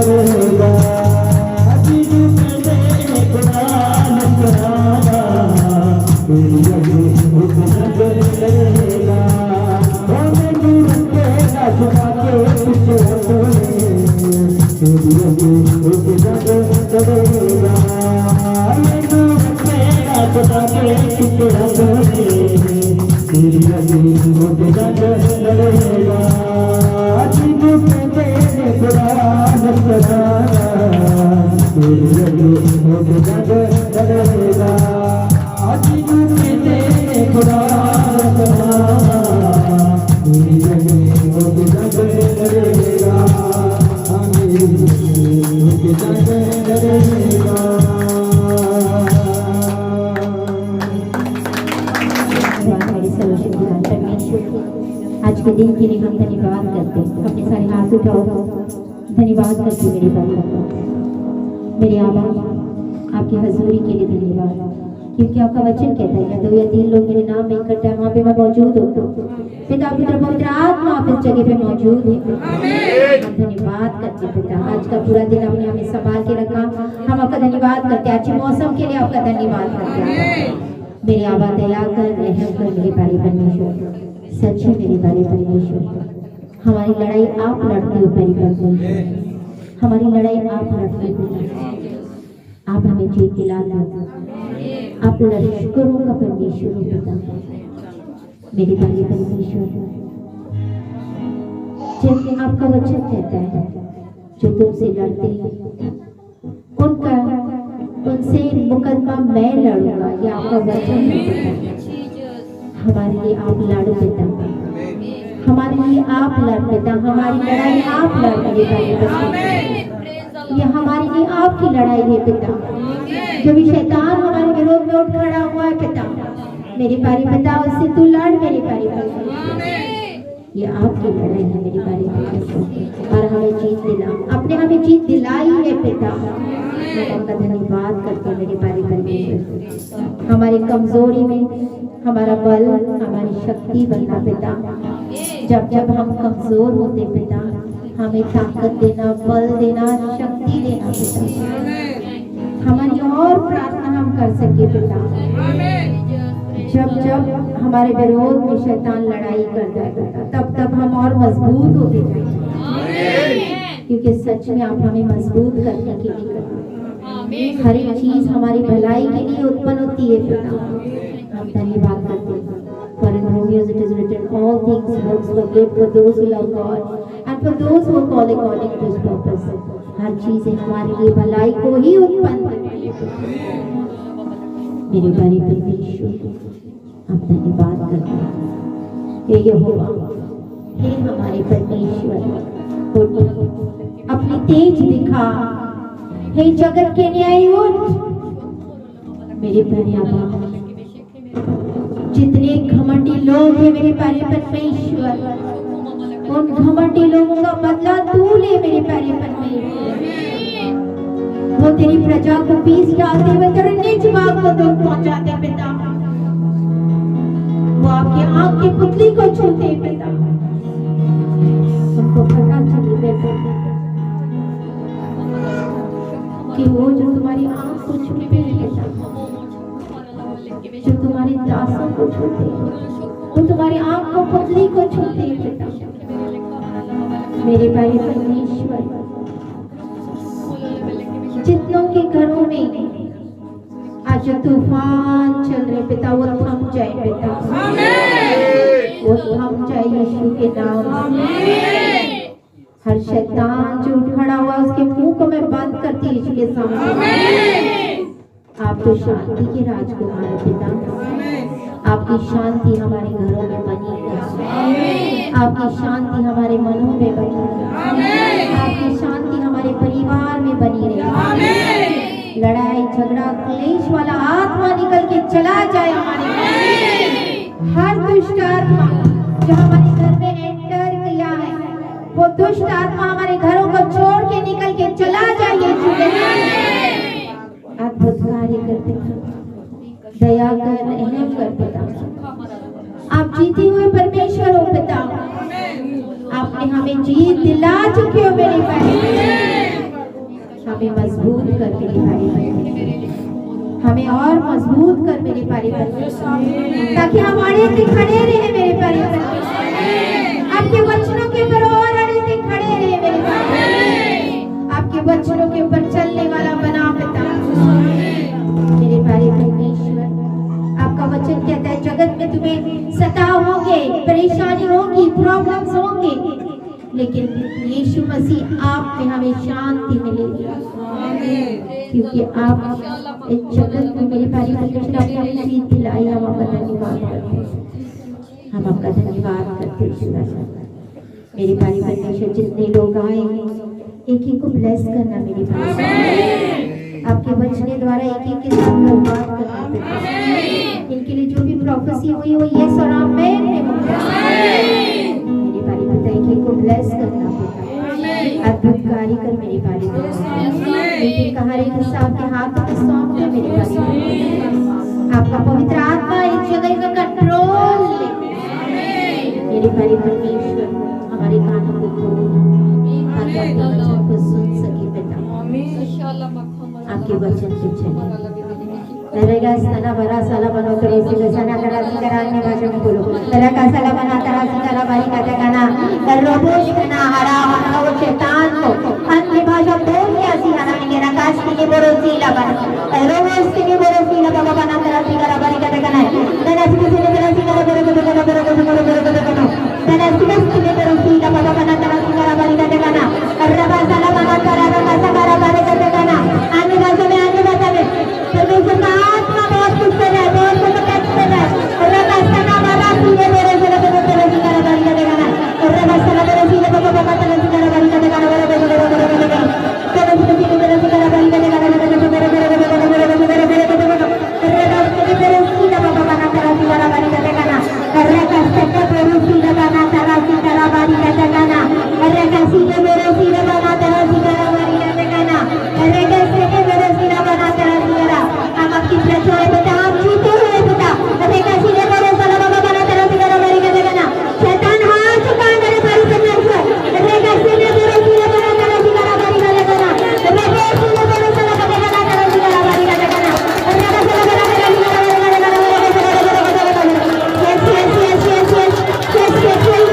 डरेगा जीजू मेरे खुदा नजराना तेरी अभी उठ डरेगा मैं दूर के ना छुपा के पीछे हटोगे तेरी अभी उठ डरेगा मैं दूर के ना छुपा के पीछे हटोगे तेरी अभी उठ डरेगा जीजू मेरे खुदा नजराना तेरी अभी उठ डरेगा जीजू मेरे खुदा नजराना तेरी अभी उठ डरेगा आज के दिन के लिए हम धन्यवाद करते हैं। अपने सारे हाथ उठाओ, धन्यवाद करते मेरे बाबा, मेरे आबाद, आपकी हजूरी के लिए धन्यवाद, क्योंकि आपका वचन कहता है दो या तीन लोग मेरे नाम में इकट्ठा वहाँ पे मैं मौजूद हूँ। पिता पुत्र पवित्र आत्मा आप इस जगह पे मौजूद है। हम धन्यवाद करते पिता, आज का पूरा दिन आपने हमें संभाल के रखा, हम आपका धन्यवाद करते हैं। अच्छे मौसम के लिए आपका धन्यवाद करते हैं। मेरे आबा दया कर, रहम कर मेरे प्यारे परमेश्वर, सच्ची मेरे प्यारे परमेश्वर, हमारी लड़ाई आप लड़ते हो प्यारे परमेश्वर, हमारी लड़ाई आप लड़ते हो, आप हमें जीत दिला दो, आप लश्करों का परमेश्वर हो पिता मेरे प्यारे परमेश्वर। जैसे आपका वचन कहता है जो तुमसे लड़ते हैं उनसे मुकदमा मैं लड़ूंगा, ये आपका वचन है। हमारे लिए आप लड़ पिता, हमारे लिए आप लड़ पिता, हमारी लड़ाई आप लड़ ये हमारे लिए आपकी लड़ाई है पिता। जो भी शैतान हमारे विरोध में उठ खड़ा हुआ है पिता, मेरे प्यारे पिता उससे तू लड़ मेरे प्यारे पिता, ये आपकी लड़ाई है मेरे प्यारे पिता, और हमें जीत दिला, अपने हमें जीत दिलाई है पिता। मैं आपका धन्यवाद करते मेरे प्यारे परमेश्वर। हमारी कमजोरी में हमारा बल, हमारी शक्ति बनना पिता, जब जब हम कमजोर होते पिता हमें ताकत देना, बल देना, शक्ति देना पिता, हमारी और प्रार्थना हम कर सके पिता। जब जब हमारे विरोध में शैतान लड़ाई करता है पिता, तब तब हम और मजबूत होते जाएंगे, क्योंकि सच में आप हमें मजबूत करने के लिए करते, हर एक चीज हमारी भलाई के लिए उत्पन्न होती है पिता। हम धन्यवाद करते हैं। For in Romans it is written, all things work for good for those who love God and for those who are called according to His purpose. हर चीजें हमारे लिए भलाई को ही उत्पन्न करती है। मेरे प्यारे परमेश्वर, आप धन्यवाद करते हैं। हे यहोवा, हे हमारे परमेश्वर, अपनी तेज दिखा, हे जगत के न्यायी उठ। मेरे प्यारे आबा, जितने घमंडी लोग हैं मेरे प्यारे परमेश्वर, उन घमंडी लोगों का बदला तू ले मेरे प्यारे परमेश्वर। वो तेरी प्रजा को पीस डालते हुए तेरे निज भाग को दुख पहुंचाते पिता, वो आपके आंख की पुतली को छूते पिता, उनको पता चले बेटा कि वो जो तुम्हारी आंख को छूते हैं, जो तुम्हारे दासों को छूते हैं, वो तुम्हारी आंख को पुतली को छूते हैं पिता। मेरे प्यारे परमेश्वर, जितनों के घरों में आज तूफान चल रहे पिता, वो थम जाए पिता, वो थम जाए यीशु के नाम। हर शैतान जो उठ खड़ा हुआ उसके मुंह को मैं बंद करती यीशु के सामने। आप तो शांति के राजकुमार पिता, आपकी शांति हमारे घरों में बनी रहे, आपकी शांति हमारे मनों में बनी रहे, आपकी शांति हमारे परिवार में बनी रहे। लड़ाई झगड़ा क्लेश वाला आत्मा निकल के चला जाए हमारे घर। हर दुष्ट आत्मा जो हमारे घर में एंटर किया है, वो दुष्ट आत्मा हमारे घरों को छोड़ के निकल के चला जाए। अद्भुत कार्य करते दया कर, रहम कर पिता। आप जीते हुए परमेश्वर हो पिता, आपने हमें जीत दिला चुके हो मेरे भाई। हमें मजबूत कर मेरे भाई बहन, हमें और मजबूत कर मेरे भाई बहन, ताकि हम अड़े से खड़े रहे मेरे भाई बहन, आपके वचनों के ऊपर और अड़े से खड़े रहे मेरे भाई, आपके वचनों के ऊपर चलने वाला बना पिता मेरे भाई परमेश्वर। आपका वचन कहता है जगत में तुम्हें सताव होंगे, परेशानी होगी, प्रॉब्लम्स होंगे, लेकिन यीशु मसीह आप में हमें शांति मिलेगी, क्योंकि आप इस जगत में मेरे भाई परमेश्वर आपने हमें जीत दिलाई। हम आपका धन्यवाद करते हैं, हम आपका धन्यवाद करते हैं मेरे भाई परमेश्वर। जितने लोग आए एक एक को ब्लेस करना मेरे भाई, आपके वचन द्वारा एक एक के साथ बात करना, इनके लिए जो भी प्रोफेसी हुई वो यस और आमेन में मेरे भाई पिता एक एक को ब्लेस करना पिता, अद्भुत कार्य कर मेरे भाई मीटिंग का हर एक हिस्सा आपके हाथों में सौंप दे मेरे भाई, आपका पवित्र आत्मा इस जगह का कंट्रोल ले मेरे भाई परमेश्वर। हमारे कानों को खोलो ताकि आपके वचन को सुन सके पिता, आपके वचन को चले तेरेगा सना बरा साला बनो तो रोसी बसना करा सिकराने भाषा में बोलो तेरा का साला बना तेरा सिकरा बारी का गाना कर रोबोश करना हरा हरा वो शैतान को अन्य भाषा बोल के ऐसी हराएंगे आकाश की बोरोसी लबा रोबोश की बोरोसी लबा बना तेरा सिकरा बारी का गाना तेरा सिकरा तेरा सिकरा बोरो बोरो बोरो बोरो बोरो बोरो बोरो तेरा सिकरा बोरोसी लबा बना तेरा सिकरा बारी का गाना रबा साला बना तेरा रबा साला बारी का गाना अन्य भाषा में परमेश्वर का आत्मा बहुत कुछ कर रहा है, बहुत कुछ टच कर रहा है। रबा सना बाबा सीधे मेरे जगह पे तेरे सिकरा बारी का गाना रबा सना मेरे सीधे बाबा बाबा तेरे सिकरा बारी का गाना बोलो बोलो बोलो बोलो बोलो तेरे सीधे तेरे सिकरा बारी का गाना बोलो बोलो बोलो बोलो बोलो बोलो बोलो रबा तेरे सीधे बाबा बाबा तेरा सिकरा बारी का गाना रबा सना मेरे सीधे बाबा तेरा सिकरा बारी का गाना रबा सीधे मेरे सीधे बाबा तेरा सिकरा बारी का गाना रबा सीधे मेरे सीधे बाबा तेरा सिकरा हम आपकी प्रजा है बेटा, आप जीते हुए बेटा रबा सीधे मेरे साला बाबा बना तेरा सिकरा बारी का गाना शैतान हाथ चुका मेरे भाई परमेश्वर रबा सीधे मेरे सीधे बना तेरा सिकरा बारी का गाना रबा सीधे मेरे साला बाबा बना तेरा सिकरा बारी का गाना रबा साला बना तेरा सिकरा बारी का गाना yes yes yes yes yes yes yes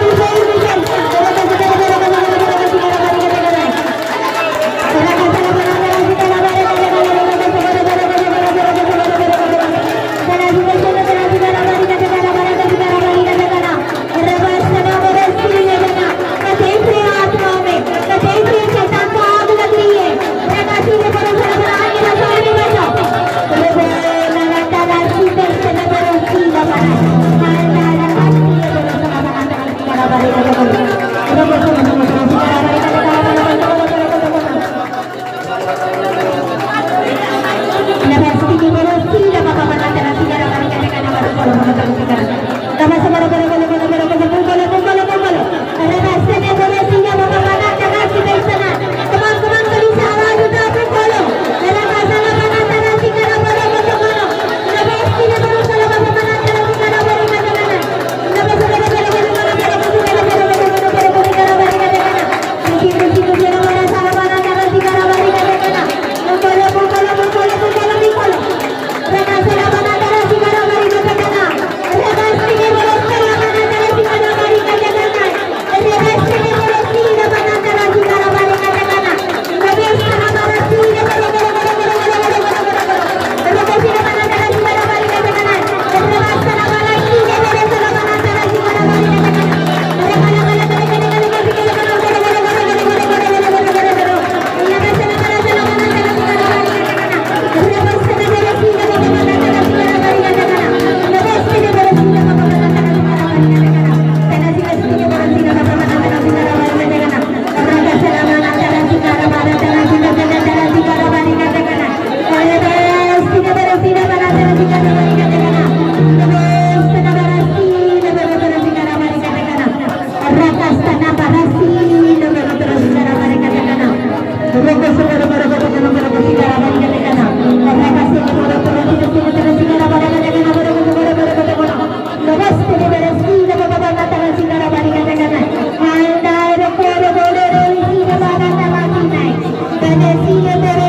Thank you.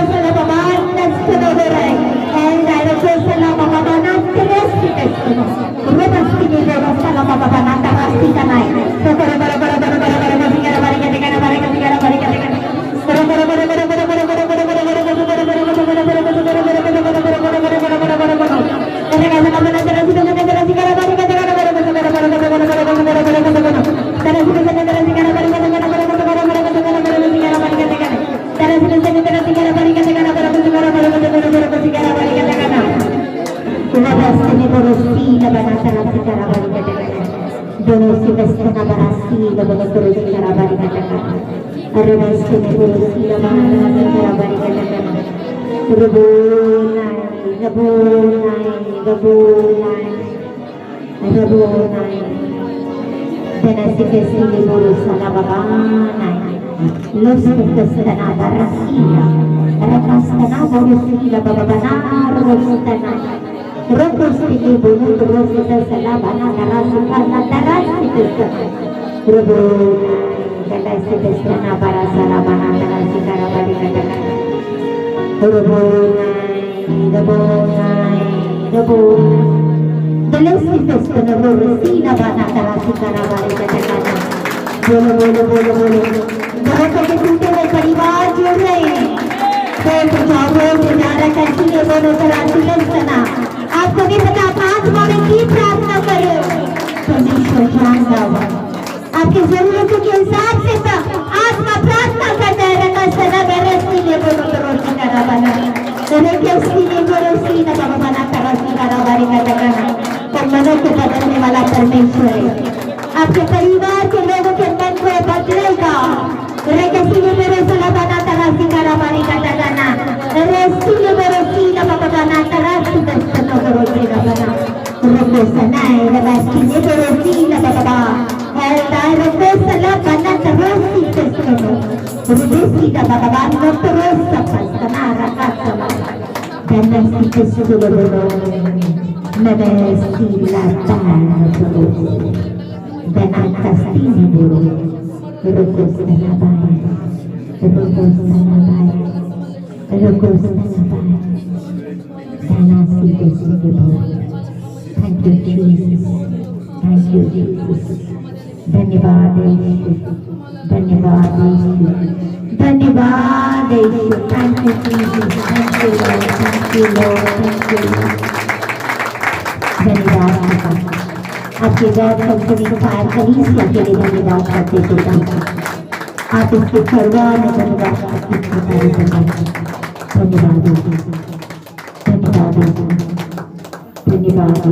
Denesi Vestana Barasi, the Bonakurusi Karabari Kataka, Arabasti Kurusi, the Banana Karabari Kataka, Rabunai, Denesi Vestini Burusa, Lababanai, Los Vestana Barasi, Rakastana Burusi, the Babana, Rostana. Rokosti ke bolu rosita salabana narasukana narasita robo dalasi desana para salabana narasikara bari kataka robo dalasi desana rosina bana narasikara bari kataka बोलो घरों के टूटे हुए परिवार जुड़ रहे हैं आपको भी पता आत्मा में की प्रार्थना करे परमेश्वर जानता हुआ आपकी जरूरतों के हिसाब से आत्मा प्रार्थना करता है रखा सदा बेरस्ती ले बोलो रोटी करा बना रहे के उसकी ले बोलो सी ना बाबा बना करा सी करा बारी का जगह तो मनों को बदलने वाला परमेश्वर है आपके परिवार के लोगों के मन को बदलेगा रहे के सी ले बोलो सला बना करा सी करा बारी का जगह ना Resile verosina babana tarasi destano verosina babana Rokosanae ravasine verosina bababa Elda rokosala bana tarasi destano Rudesina bababa notorosa pastana rakasala Danasi destano Navesi latana verosina Danakastini verosina Rokosana baya Rokosana baya Thank you, Jesus. Thank you, Jesus. धन्यवाद धन्यवाद धन्यवाद Thank you, Jesus. Thank you, Lord. Thank you, Lord. Thank you, Lord. धन्यवाद आपके गैर company fire कलीसिया के लिए धन्यवाद करते पिता आप इसके परवाह में धन्यवाद करते धन्यवाद धन्यवाद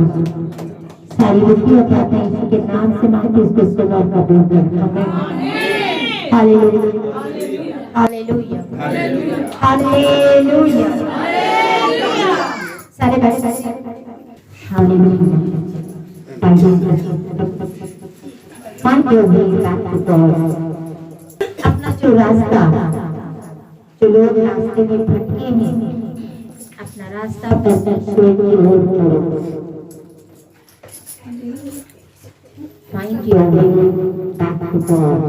सारी विधियां कहते हैं इसी के नाम से मांगते इसको सुना और कबूल करते हैं हालेलुया हालेलुया हालेलुया सारे hallelujah Thank you, back to God. अपना जो रास्ता जो लोग रास्ते में भटके हैं अपना रास्ता परमेश्वर की ओर मोड़ो Find your way back to God.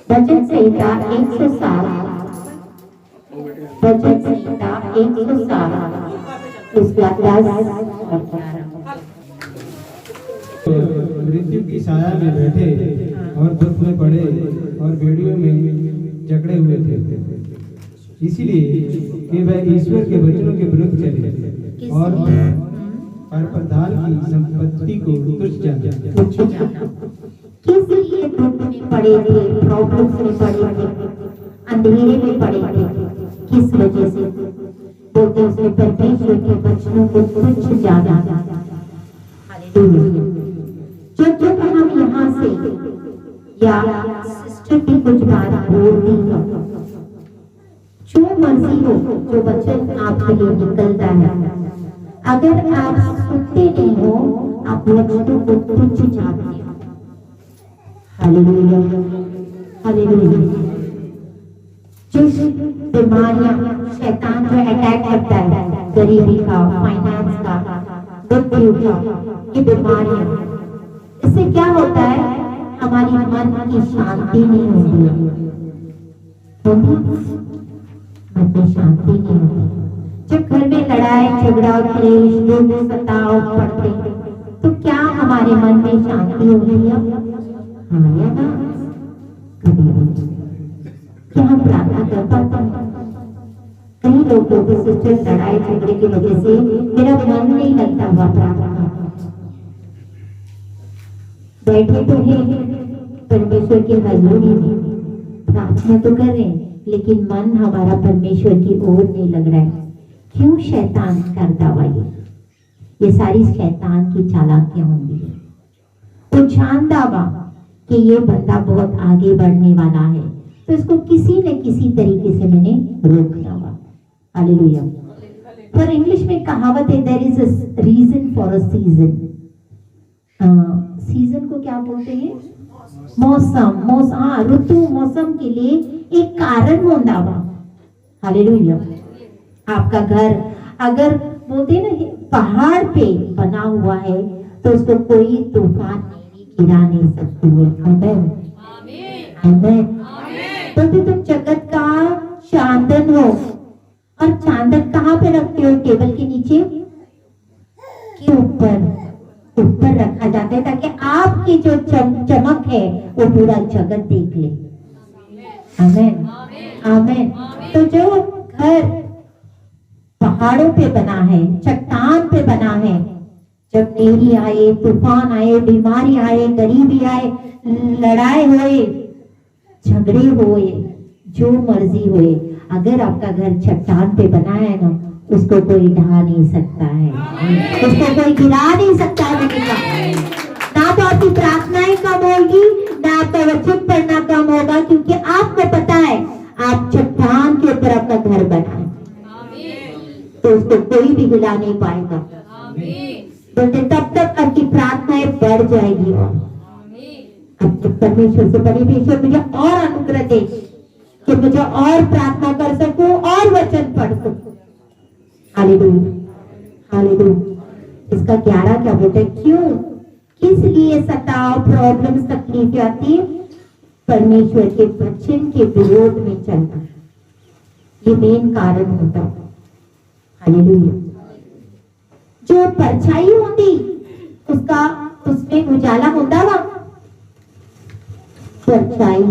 भजन संहिता 107 भजन संहिता 107 उसका 10 और 11 मृत्यु की छाया में बैठे और दुख में पड़े और बेड़ियों में जकड़े हुए थे इसीलिए कि वह ईश्वर के वचनों के विरुद्ध चले और प्रधान की संपत्ति को तुच्छ जाना किस लिए दुख में पड़े थे प्रॉब्लम्स में पड़े थे अंधेरे में पड़े थे किस वजह से बोलते उसने परमेश्वर के वचनों को तुच्छ जाना हालेलुया जब हम यहाँ से या सिस्टर की कुछ बात बोल दी हो जो मर्जी हो जो वचन आपके लिए निकलता है अगर आप सुनते नहीं हो आप वचनों को तुच्छ जाते हो हालेलुया हालेलुया जो बीमारियां शैतान जो अटैक करता है गरीबी का फाइनेंस का मृत्यु का ये बीमारियां इससे क्या होता है हमारी मन की शांति नहीं होती मन में शांति नहीं होती जब घर में लड़ाई झगड़ा क्लेश दुख सताव पड़ते तो क्या हमारे मन में शांति होगी हाँ या ना कभी क्या हम प्रार्थना कर पाते हैं कई लोगों के सिस्टर लड़ाई झगड़े की वजह से मेरा मन नहीं लगता हुआ प्रार्थना बैठे तो हैं परमेश्वर की हजूरी में प्रार्थना तो कर रहे हैं लेकिन मन हमारा परमेश्वर की ओर नहीं लग रहा है क्यों शैतान करता हुआ ये सारी शैतान की चालाकियां होंगी तो जानता बा कि ये बंदा बहुत आगे बढ़ने वाला है, तो इसको किसी न किसी तरीके से मैंने रोकना बा। हालेलुया। पर इंग्लिश में कहावत है, there is a reason for a season. Season को क्या बोलते हैं? मौसम। हाँ, ऋतु मौसम के लिए एक कारण होता बा। हालेलुया। आपका घर अगर बोलते हैं ना पहाड़ पे बना हुआ है, तो उसको कोई तूफान गिरा नहीं सकती है। आमीन आमीन। बोलते तुम जगत का चांदन हो, और चांदन कहाँ पे रखते हो? टेबल के नीचे के ऊपर रखा जाता है, ताकि आपकी जो चमक है वो पूरा जगत देख ले। आमीन आमीन। तो जो घर पहाड़ों पे बना है, चट्टान पे बना है, जब नेरी आए, तूफान आए, बीमारी आए, गरीबी आए, लड़ाई होए, झगड़े होए, जो मर्जी होए, अगर आपका घर चट्टान पे बना है ना, उसको कोई ढा नहीं सकता है, उसको कोई गिरा नहीं सकता है। ना तो आपकी प्रार्थनाएं कम होगी, ना आपका वचन पढ़ना कम होगा, क्योंकि आपको पता है आप चट्टान के ऊपर आपका घर बना है, तो उसको कोई भी हिला नहीं पाएगा। बोलते तब तक आपकी प्रार्थनाएं बढ़ जाएगी। और अब परमेश्वर से परमेश्वर मुझे और अनुग्रह दे कि मुझे और प्रार्थना कर सकूं और वचन पढ़ सकूं। Hallelujah hallelujah. इसका 11 क्या बोलते हैं? क्यों, किस लिए सताव, प्रॉब्लम्स, तकलीफें आती? परमेश्वर के वचन के विरोध में चलना, ये मेन कारण होता है। हालेलुया। जो परछाई होती उसमें उजाला होता वा। परछाई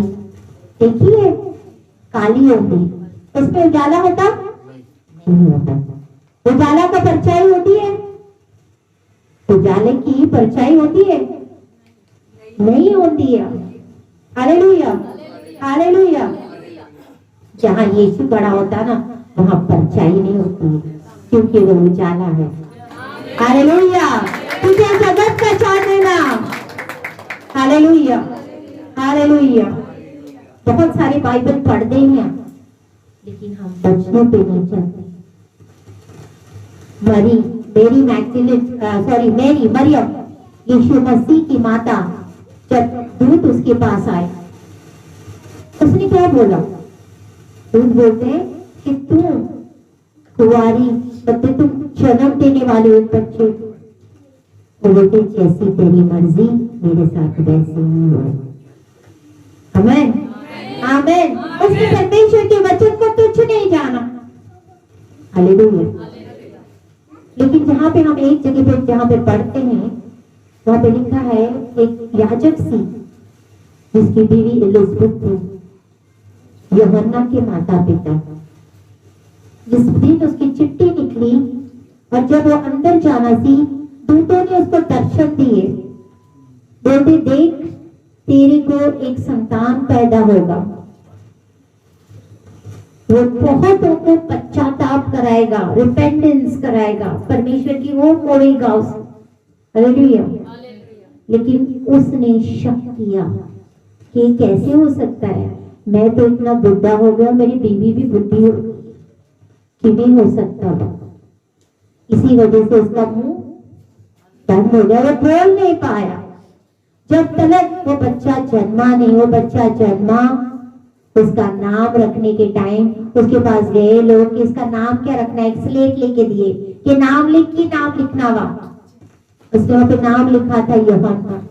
देखिए काली होती, उसमें उजाला होता नहीं होता। उजाला का परछाई होती है? उजाले की परछाई होती है? नहीं होती है। Hallelujah hallelujah. जहां यीशु खड़ा होता ना, वहां परछाई नहीं होती, क्योंकि वो उजाला है। हालेलुया। तुझे जगत का चांदन नाम। Hallelujah hallelujah. बहुत सारे बाइबल पढ़ते हैं, लेकिन हम वचनों पे नहीं चलते। मैरी मरियम, यीशु मसीह की माता, जब दूत उसके पास आए, उसने क्या बोला? दूत बोलते हैं कि तू कुंवारी, बच्चे तुम जन्म देने वाले एक बच्चे, वो बोलते जैसी तेरी मर्जी मेरे साथ वैसे ही हो। आमीन आमीन। उसने परमेश्वर के वचन को तुच्छ नहीं जाना। हालेलुया। लेकिन जहां पे हम एक जगह पे जहां पे पढ़ते हैं, वहां पे लिखा है एक याजक सी, जिसकी बीवी एलिजबेथ थी, यूहन्ना के माता पिता। जिस दिन उसकी चिट्ठी निकली और जब वो अंदर जाना सी, दूतों ने उसको दर्शन दिए, बोलते देख तेरे को एक संतान पैदा होगा, वो बहुतों को पश्चाताप कराएगा, रिपेंटेंस कराएगा, परमेश्वर की ओर मोड़ेगा उसे। हालेलुया। लेकिन उसने शक किया कि कैसे हो सकता है, मैं तो इतना बुढ़ा हो गया, मेरी बीवी भी बुढ़ी हो, किਵੇਂ हो सकता है? इसी वजह से उसका मुंह बंद हो गया, वो बोल नहीं पाया। जब तक वो बच्चा जन्मा नहीं, वो बच्चा जन्मा, उसका नाम रखने के टाइम उसके पास गए लोग कि इसका नाम क्या रखना है, एक स्लेट लेके दिए कि नाम लिख के नाम लिखना वा। उसने वहां पे नाम लिखा था यूहन्ना,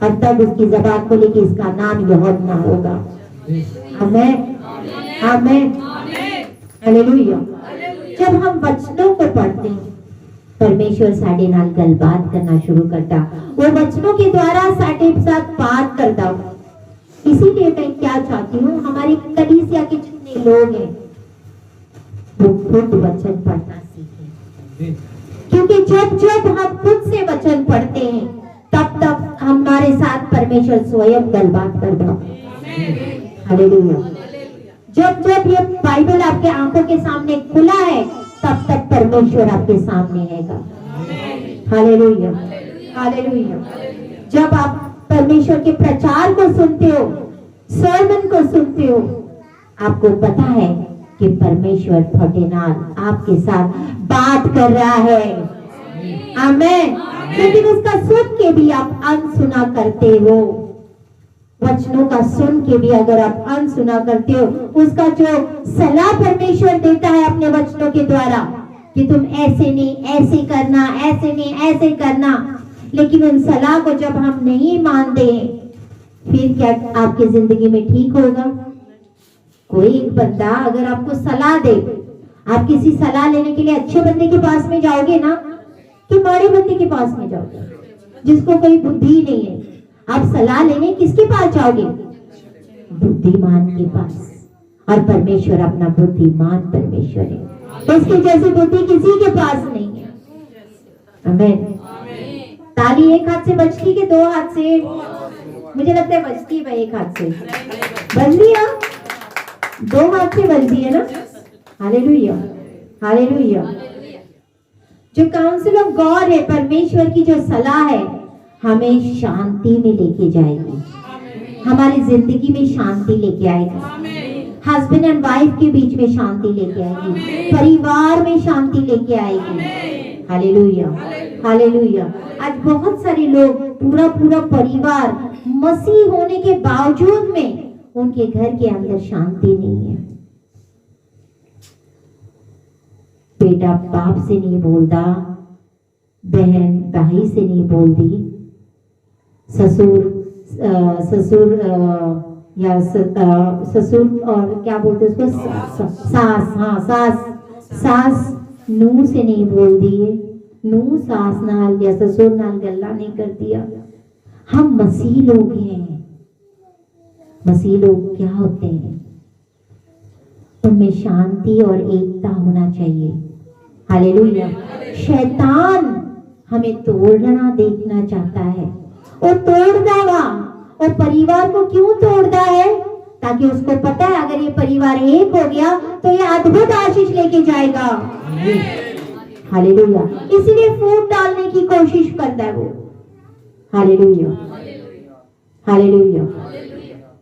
और तब उसकी जबान को लेके इसका नाम यूहन्ना होगा। आमीन आमीन हालेलुया। जब हम वचनों को पढ़ते हैं, परमेश्वर साडे नाल गलबात करना शुरू करता, वो वचनों के द्वारा साडे साथ बात करता। इसीलिए मैं क्या चाहती हूँ, हमारी कलीसिया के जितने लोग हैं वो खुद वचन पढ़ना सीखें, क्योंकि जब जब हम खुद से वचन पढ़ते हैं, तब तब हमारे साथ परमेश्वर स्वयं गलबात करता। हालेलुया। जब जब ये बाइबल आपके आंखों के सामने खुला है, तब तक परमेश्वर आपके सामने हैगा। Hallelujah hallelujah. जब आप परमेश्वर के प्रचार को सुनते हो, सर्मन को सुनते हो, आपको पता है कि परमेश्वर फटेनाल आपके साथ बात कर रहा है। आमेन। लेकिन उसका सुन के भी आप अनसुना करते हो, वचनों का सुन के भी अगर आप अनसुना करते हो, उसका जो सलाह परमेश्वर देता है अपने वचनों के द्वारा कि तुम ऐसे नहीं ऐसे करना, ऐसे नहीं ऐसे करना, लेकिन उन सलाह को जब हम नहीं मानते हैं, फिर क्या आपकी जिंदगी में ठीक होगा? कोई एक बंदा अगर आपको सलाह दे, आप किसी सलाह लेने के लिए अच्छे बंदे के पास में जाओगे ना कि माड़े बंदे के पास में जाओगे, जिसको कोई बुद्धि नहीं है? आप सलाह लेने किसके पास जाओगे? बुद्धिमान के पास। और परमेश्वर अपना बुद्धिमान परमेश्वर है, उसकी जैसी बुद्धि किसी के पास नहीं है। आमीन। ताली एक हाथ से बजती कि दो हाथ से? मुझे लगता है बजती है एक हाथ से। बज रही है? दो हाथ से बजती है ना? Hallelujah, hallelujah. जो काउंसिल ऑफ गॉड है, परमेश्वर की जो सलाह है, हमें शांति में लेके जाएगी, हमारी जिंदगी में शांति लेके आएगी, हस्बैंड एंड वाइफ के बीच में शांति लेके आएगी, परिवार में शांति लेके आएगी। Hallelujah, hallelujah. आज बहुत सारे लोग, पूरा पूरा परिवार मसीह होने के बावजूद में उनके घर के अंदर शांति नहीं है। बेटा बाप से नहीं बोलता, बहन भाई से नहीं बोलती, ससुर या ससुर और क्या बोलते उसको, सास, हाँ सास नू से नहीं बोल दिए, नू सास नाल या ससुर नाल गल्ला नहीं कर दिया। हम मसीह लोग हैं। मसीह लोग क्या होते हैं? उनमें शांति और एकता होना चाहिए। हालेलुया। शैतान हमें तोड़ना देखना चाहता है, और तोड़ता हुआ, और परिवार को क्यों तोड़ता है? ताकि उसको पता है अगर ये परिवार एक हो गया तो ये अद्भुत आशीष लेके जाएगा। हालेलुया। इसीलिए फूट डालने की कोशिश करता है वो। Hallelujah, hallelujah.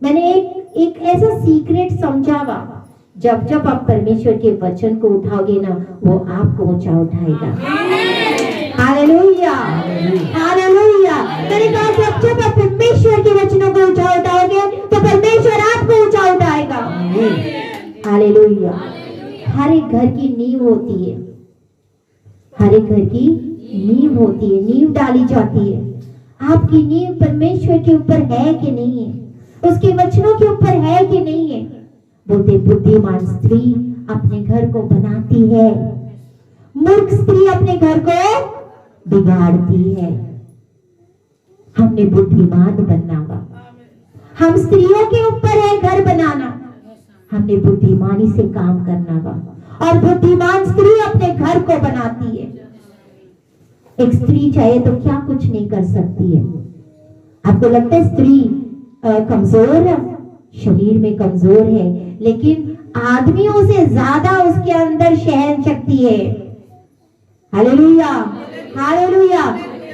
मैंने एक ऐसा सीक्रेट समझा हुआ, जब जब आप परमेश्वर के वचन को उठाओगे ना, वो आपको ऊंचा उठाएगा। Hallelujah, hallelujah. मैंने कहा जब जब आप परमेश्वर के वचनों को ऊंचा उठाओगे तो परमेश्वर आपको ऊंचा उठाएगा। हालेलुया। हर एक घर की नींव होती है, हर एक घर की नींव होती है, नींव डाली जाती है। आपकी नींव परमेश्वर के ऊपर है कि नहीं है? उसके वचनों के ऊपर है कि नहीं है? बोलते बुद्धिमान स्त्री अपने घर को बनाती है, मूर्ख स्त्री अपने घर को बिगाड़ती है। हमने बुद्धिमान बनना होगा। हम स्त्रियों के ऊपर है घर बनाना, हमने बुद्धिमानी से काम करना होगा। और बुद्धिमान स्त्री अपने घर को बनाती है। एक स्त्री चाहे तो क्या कुछ नहीं कर सकती है। आपको लगता है स्त्री कमजोर है? शरीर में कमजोर है, लेकिन आदमियों से ज्यादा उसके अंदर सहन शक्ति है। Hallelujah, hallelujah.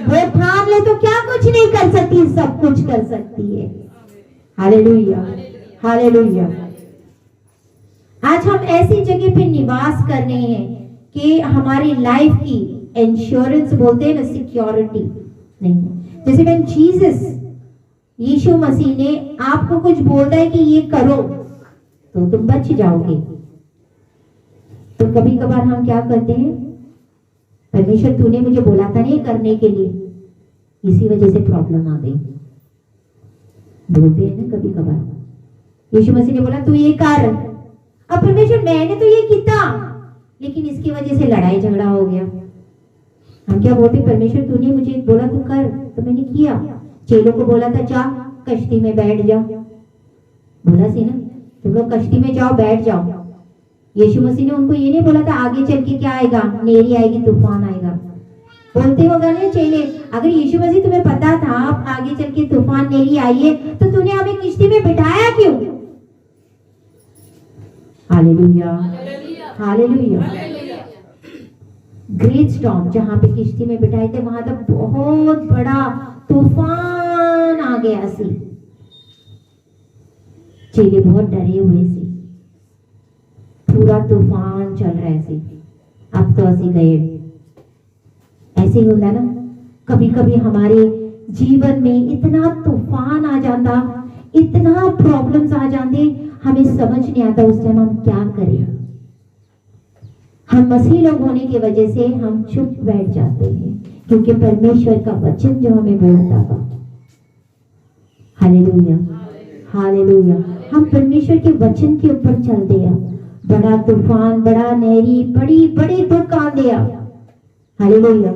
वो ठान ले तो क्या कुछ नहीं कर सकती, सब कुछ कर सकती है। Hallelujah, hallelujah. आज हम ऐसी जगह पे निवास कर रहे हैं कि हमारी लाइफ की इंश्योरेंस बोलते हैं ना, सिक्योरिटी नहीं। जैसे व्हेन जीसस, यीशु मसीह ने आपको कुछ बोलता है कि ये करो तो तुम बच जाओगे। तो कभी कभार हम क्या करते हैं, परमेश्वर तूने मुझे बोला था नहीं करने के लिए, इसी वजह से प्रॉब्लम आ गई, बोलते हैं ना कभी कभार। यीशु मसीह ने बोला तू ये कर, अब परमेश्वर मैंने तो ये किया, लेकिन इसकी वजह से लड़ाई झगड़ा हो गया। हम क्या बोलते, परमेश्वर तूने मुझे बोला तू कर तो मैंने किया। चेलों को बोला था जा कश्ती में बैठ जाओ, बोला सी ना तुम लोग कश्ती में जाओ बैठ जाओ। यीशु मसीह ने उनको ये नहीं बोला था आगे चल के क्या आएगा, नेरी आएगी, तूफान आएगा। बोलते होगा ना चेले, अगर यीशु मसीह तुम्हें पता था आप आगे चल के तूफान नेरी आइए तो तूने हमें किश्ती में बिठाया क्यों? Hallelujah, hallelujah. ग्रेट स्टॉर्म जहां पे किश्ती में बिठाए थे, वहां तक बहुत बड़ा तूफान आ गया सी। चेले बहुत डरे हुए सी, पूरा तूफान चल रहा सी। अब तो असी गए। ऐसे ही होता ना, कभी कभी हमारे जीवन में इतना तूफान आ जाता, इतना प्रॉब्लम्स आ जाते, हमें समझ नहीं आता उस टाइम हम क्या करें। हम मसीह लोग होने की वजह से हम चुप बैठ जाते हैं, क्योंकि परमेश्वर का वचन जो हमें बोलता था। Hallelujah, hallelujah. हम परमेश्वर के वचन के ऊपर चलते हैं। बड़ा तूफान, बड़ा नहरी, बड़ी बड़ी दुख आ गया। हालेलुया।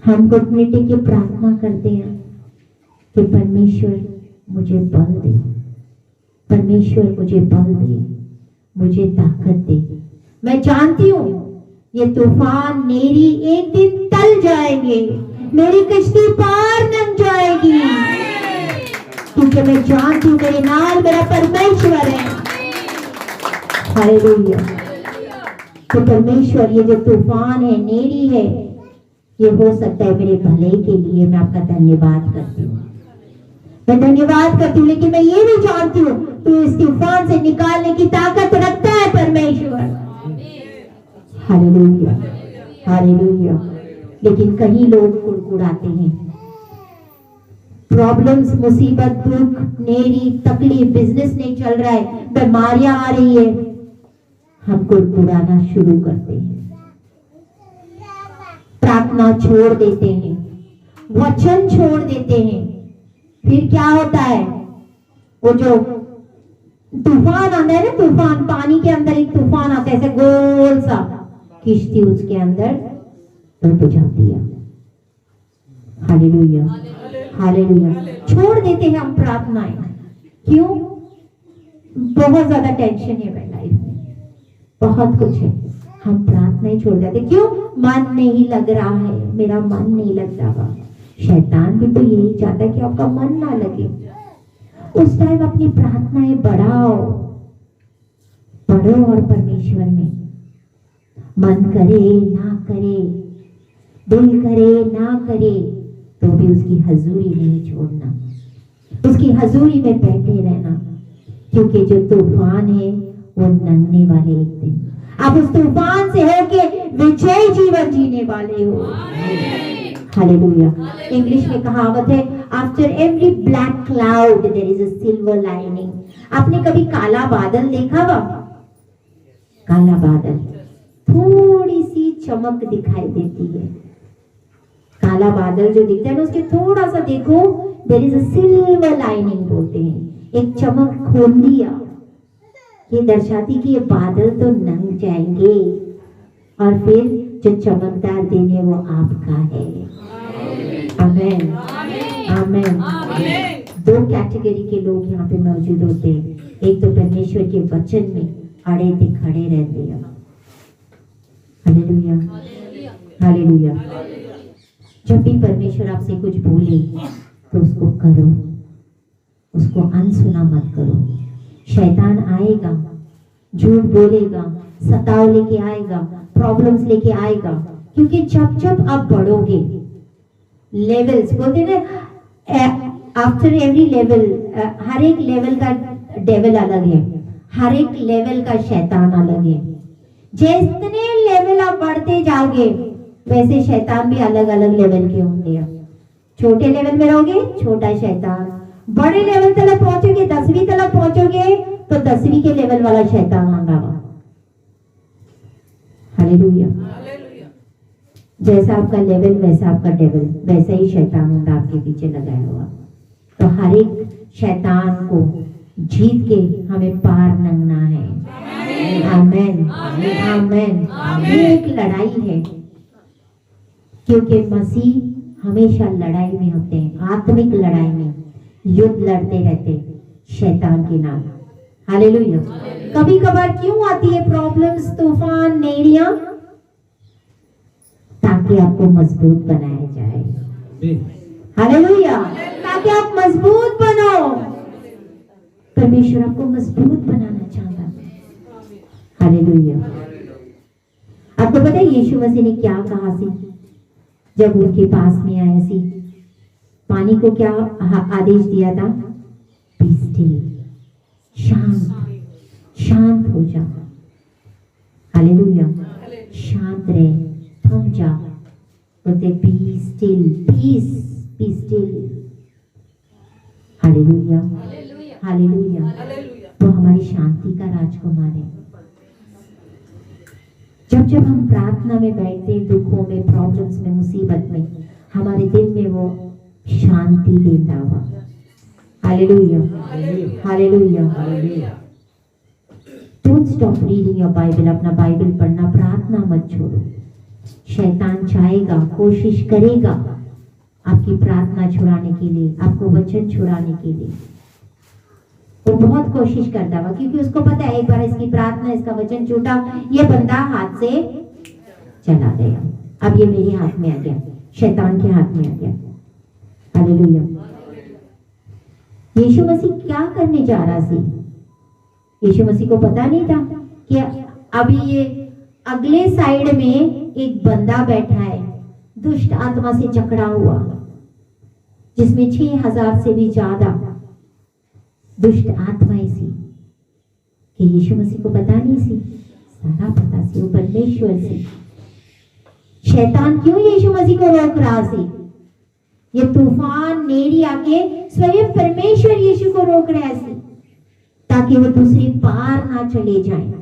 हम घुटने टेक के प्रार्थना करते हैं कि परमेश्वर मुझे बल दे, परमेश्वर मुझे बल दे, मुझे ताकत दे। मैं जानती हूँ ये तूफान मेरी एक दिन टल जाएंगे, मेरी कश्ती पार न जाएगी, क्योंकि मैं जानती हूँ मेरे नाल मेरा परमेश्वर है। हालेलुया। तो परमेश्वर, ये जो तूफान है, नेरी है, ये हो सकता है मेरे भले के लिए। मैं आपका धन्यवाद करती हूँ, मैं धन्यवाद करती हूँ। लेकिन मैं ये भी जानती हूँ तू इस तूफान से निकालने की ताकत रखता है परमेश्वर। Hallelujah, hallelujah. लेकिन कई लोग कुड़कुड़ाते हैं। प्रॉब्लम्स, मुसीबत, दुख, नेरी, तकलीफ, बिजनेस नहीं चल रहा है, बीमारियां आ रही है, हम कुड़कुड़ाना शुरू करते हैं, प्रार्थना छोड़ देते हैं, वचन छोड़ देते हैं। फिर क्या होता है, वो जो तूफान आता है ना, तूफान, पानी के अंदर एक तूफान आता है, ऐसे गोल सा, किश्ती उसके अंदर डूब जाती है। Hallelujah, hallelujah. छोड़ देते हैं हम प्रार्थनाएं। क्यों? बहुत ज्यादा टेंशन है भाई लाइफ में, बहुत कुछ है, हम प्रार्थनाएं छोड़ देते। क्यों? मन नहीं लग रहा है, मेरा मन नहीं लग रहा। शैतान भी तो यही चाहता है कि आपका मन ना लगे। उस टाइम अपनी प्रार्थनाएं बढ़ाओ, पढ़ो, और परमेश्वर में मन करे ना करे, दिल करे ना करे, तो भी उसकी हजूरी नहीं छोड़ना, उसकी हजूरी में बैठे रहना, क्योंकि जो तूफान है वो लंघने वाले एक दिन आप उस तूफान से होके विजय जीवन जीने वाले हो। हालेलुया। इंग्लिश में कहावत है, after every black cloud there is a silver lining. आपने कभी काला बादल देखा हुआ? काला बादल, थोड़ी सी चमक दिखाई देती है। काला बादल जो दिखता है ना, उसके थोड़ा सा देखो, there is a silver lining बोलते हैं, एक चमक खोल दिया। ये दर्शाती कि ये बादल तो लंघ जाएंगे, और फिर जो चमकदार दिन है वो आपका है। आमीन, आमीन। दो कैटेगरी के लोग यहाँ पे मौजूद होते हैं। एक तो परमेश्वर के वचन में अड़े थे, खड़े रहते हैं। Hallelujah, hallelujah. जब भी परमेश्वर आपसे कुछ बोले तो उसको करो, उसको अनसुना मत करो। शैतान आएगा, झूठ बोलेगा, सताव लेके आएगा, प्रॉब्लम्स लेके आएगा, क्योंकि जब जब आप बढ़ोगे, लेवल्स बोलते हैं ना, आफ्टर एवरी लेवल, हर एक लेवल का डेविल अलग है, हर एक लेवल का शैतान अलग है। जितने लेवल आप बढ़ते जाओगे, वैसे शैतान भी अलग अलग लेवल के होंगे। छोटे लेवल में रहोगे, छोटा शैतान, बड़े लेवल तक पहुंचोगे, 10वीं तक पहुंचोगे तो 10वीं के लेवल वाला शैतान आएगा। हालेलुया। जैसा आपका लेवल वैसा आपका डेविल, वैसा ही शैतान होगा आपके पीछे लगाया हुआ। तो हर एक शैतान को जीत के हमें पार लंघना है। आमेन, आमेन। ये एक लड़ाई है, क्योंकि मसीह हमेशा लड़ाई में होते हैं, आत्मिक लड़ाई में युद्ध लड़ते रहते शैतान के नाम। हालेलुया। कभी कभार क्यों आती है प्रॉब्लम्स, तूफान, नेरियां? ताकि आपको मजबूत बनाया जाए। हालेलुया। ताकि आप मजबूत बनो। परमेश्वर आपको मजबूत बनाना चाहता है। हालेलुया। आपको पता है यीशु मसीह ने क्या कहा सी जब उनके पास में आया सी? पानी को क्या आदेश दिया था? बी स्टिल, शांत, शांत हो जा। हालेलुया, शांत रहे, थम जा। बोलते be still, peace, be still. Hallelujah, hallelujah. वो हमारी शांति का राजकुमार है। जब जब हम प्रार्थना में बैठते हैं, दुखों में, प्रॉब्लम्स में, मुसीबत में, हमारे दिल में वो शांति देता हुआ। Hallelujah, hallelujah. Don't stop reading your Bible. अपना बाइबल पढ़ना, प्रार्थना मत छोड़ो। शैतान चाहेगा, कोशिश करेगा आपकी प्रार्थना छुड़ाने के लिए, आपको वचन छुड़ाने के लिए। वो बहुत कोशिश करता हुआ, क्योंकि उसको पता है एक बार इसकी प्रार्थना, इसका वचन छूटा, ये बंदा हाथ से चला गया, अब ये मेरे हाथ में आ गया, शैतान के हाथ में आ गया। हालेलुया। यीशु मसीह क्या करने जा रहा थी? यीशु मसीह को पता नहीं था कि अभी ये अगले साइड में एक बंदा बैठा है, दुष्ट आत्मा से जकड़ा हुआ, जिसमें 6000 से भी ज्यादा दुष्ट आत्माएं सी। कि यीशु मसीह को पता नहीं सी? सारा पता सी, वो परमेश्वर सी। शैतान क्यों यीशु मसीह को रोक रहा सी? ये तूफान, नेड़ी आके स्वयं परमेश्वर यीशु को रोक रहा सी, ताकि वो दूसरी पार ना चले जाएं।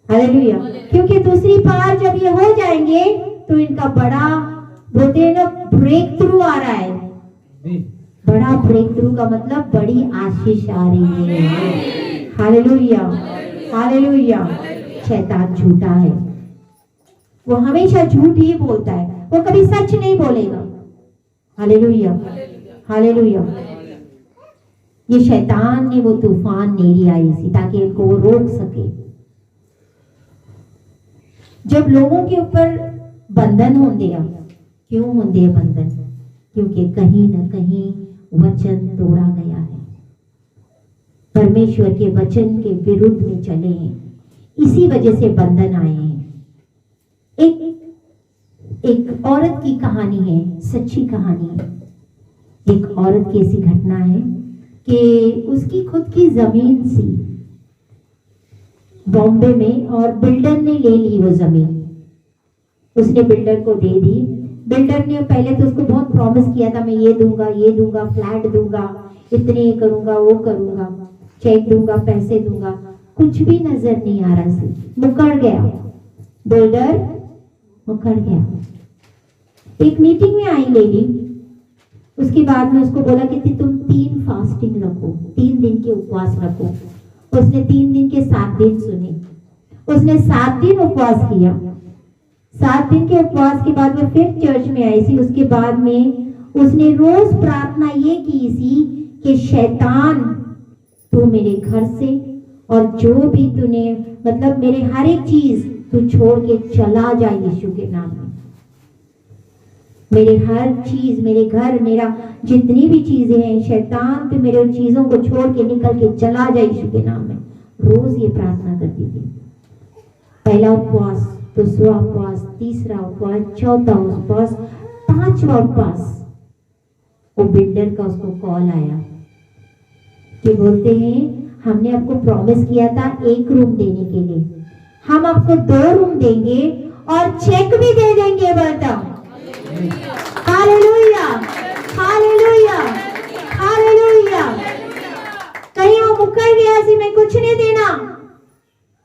हालेलुया। क्योंकि दूसरी पार जब ये हो जाएंगे तो इनका बड़ा, बोलते हैं ना, ब्रेक थ्रू आ रहा है। बड़ा ब्रेक थ्रू का मतलब बड़ी आशीष आ रही है। Hallelujah, hallelujah. शैतान झूठा है, वो हमेशा झूठ ही बोलता है, वो कभी सच नहीं बोलेगा। Hallelujah, hallelujah. ये शैतान ने वो तूफान नेड़ी आई थी ताकि इनको वो रोक सके। जब लोगों के ऊपर बंधन होंगे, क्यों होंगे बंधन? क्योंकि कहीं ना कहीं वचन तोड़ा गया है, परमेश्वर के वचन के विरुद्ध में चले हैं, इसी वजह से बंधन आए हैं। एक औरत की कहानी है, सच्ची कहानी है। एक औरत की ऐसी घटना है कि उसकी खुद की जमीन सी बॉम्बे में, और बिल्डर ने ले ली वो जमीन, उसने बिल्डर को दे दी। बिल्डर ने पहले तो उसको बहुत प्रॉमिस किया था, मैं ये दूंगा, फ्लैट दूंगा, इतने करूंगा, वो करूंगा, चेक दूंगा, पैसे दूंगा। कुछ भी नजर नहीं आ रहा सी, मुकर गया बिल्डर, मुकर गया। एक मीटिंग में आई लेडी, उसके बाद में उसको बोला कि तुम 3 फास्टिंग रखो, 3 दिन के उपवास रखो। उसने 3 दिन के 7 दिन सुने, उसने 7 दिन उपवास किया। 7 दिन के उपवास के बाद में फिर चर्च में आई थी। उसके बाद में उसने रोज प्रार्थना ये की थी कि शैतान, तू मेरे घर से और जो भी तूने, मतलब मेरे हर एक चीज तू छोड़ के चला जा यीशु के नाम में। मेरे हर चीज, मेरे घर, मेरा जितनी भी चीजें हैं, शैतान तू मेरे उन चीजों को छोड़ के निकल के चला जा यीशु के नाम में। रोज ये प्रार्थना करती थी। पहला उपवास, दूसरा उपवास, तीसरा उपवास, चौथा उपवास, 5वां उपवास। वो बिल्डर का उसको कॉल आया कि बोलते हैं हमने आपको प्रॉमिस किया था 1 रूम देने के लिए, हम आपको 2 रूम देंगे और चेक भी दे देंगे। बताओ हालेलुया, हालेलुया, हालेलुया। कहीं वो मुकर गया सी, मैं कुछ नहीं देना।